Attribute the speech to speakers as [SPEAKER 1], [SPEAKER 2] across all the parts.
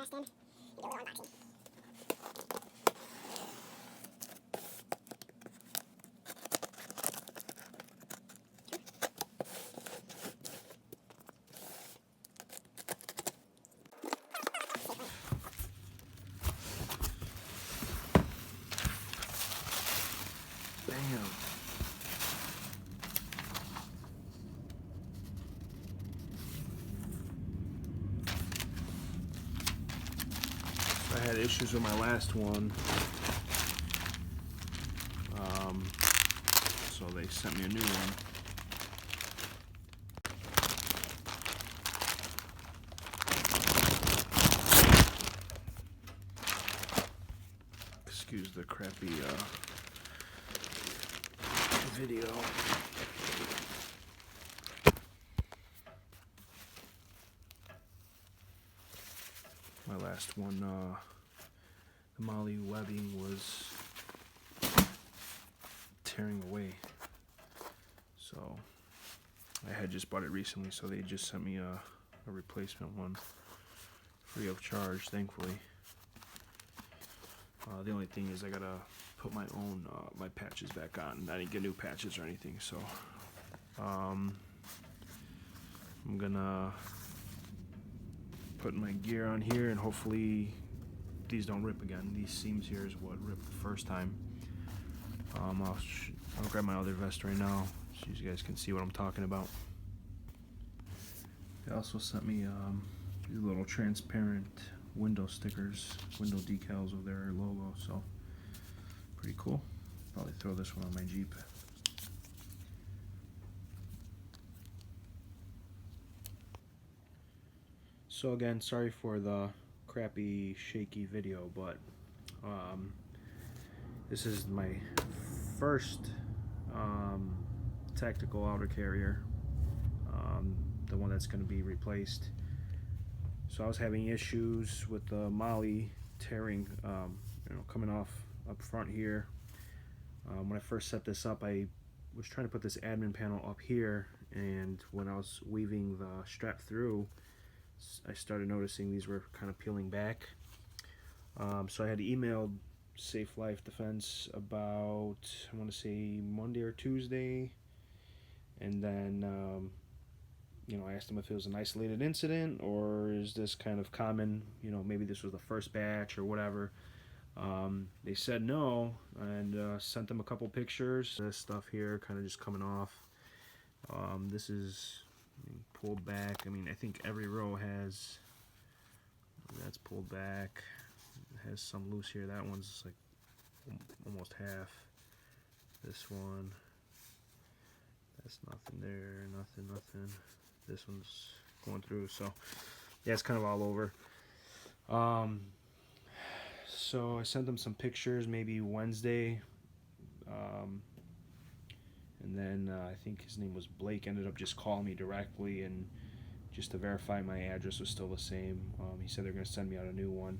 [SPEAKER 1] vest in and do a little unboxing.
[SPEAKER 2] Bam. I had issues with my last one, so they sent me a new one. Excuse the crappy video. My last one, the moly webbing was tearing away, so I had just bought it recently, so they just sent me a replacement one free of charge, thankfully. The only thing is I gotta put my own my patches back on. I didn't get new patches or anything, so I'm gonna put my gear on here and hopefully these don't rip again. These seams here is what ripped the first time. I'll grab my other vest right now so you guys can see what I'm talking about. They also sent me these little transparent window stickers, window decals of their logo, so pretty cool. Probably throw this one on my Jeep. So again, sorry for the crappy shaky video, but this is my first tactical outer carrier, the one that's going to be replaced. So I was having issues with the moly tearing, coming off up front here. When I first set this up, I was trying to put this admin panel up here, and when I was weaving the strap through, I started noticing these were kind of peeling back. So I had emailed Safe Life Defense about, I want to say Monday or Tuesday, and then I asked them if it was an isolated incident or is this kind of common, maybe this was the first batch or whatever. They said no, and sent them a couple pictures. This stuff here kind of just coming off. This is pulled back. I think every row has, that's pulled back. It has some loose here. That one's like almost half. This one, that's nothing there, nothing. This one's going through, so yeah, it's kind of all over. So I sent them some pictures maybe Wednesday, and then I think his name was Blake, ended up just calling me directly and just to verify my address was still the same. He said they're going to send me out a new one,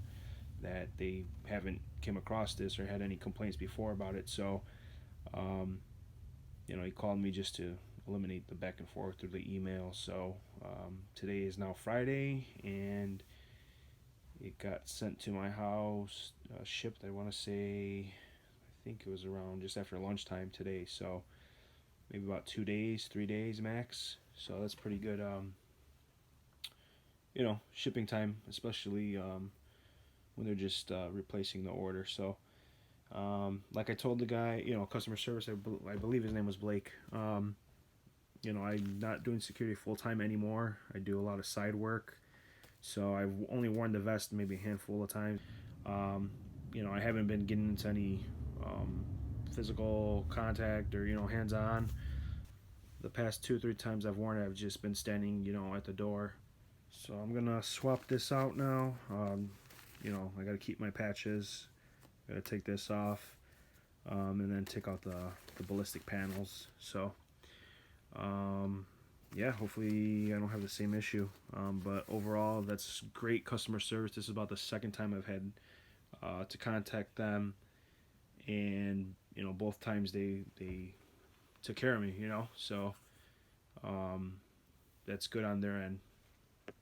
[SPEAKER 2] that they haven't came across this or had any complaints before about it. So he called me just to eliminate the back and forth through the email. So today is now Friday, and it got sent to my house, shipped, I want to say, I think it was around just after lunchtime today, so maybe about 2 days, 3 days max. So that's pretty good, shipping time, especially when they're just replacing the order. So like I told the guy, customer service, I believe his name was Blake. I'm not doing security full-time anymore. I do a lot of side work, so I've only worn the vest maybe a handful of times. I haven't been getting into any physical contact or hands-on. The past 2 or 3 times I've worn it, I've just been standing at the door. So I'm gonna swap this out now. I gotta keep my patches, gotta take this off, and then take out the ballistic panels. So yeah, hopefully I don't have the same issue, but overall that's great customer service. This is about the second time I've had to contact them, and both times they took care of me, so that's good on their end.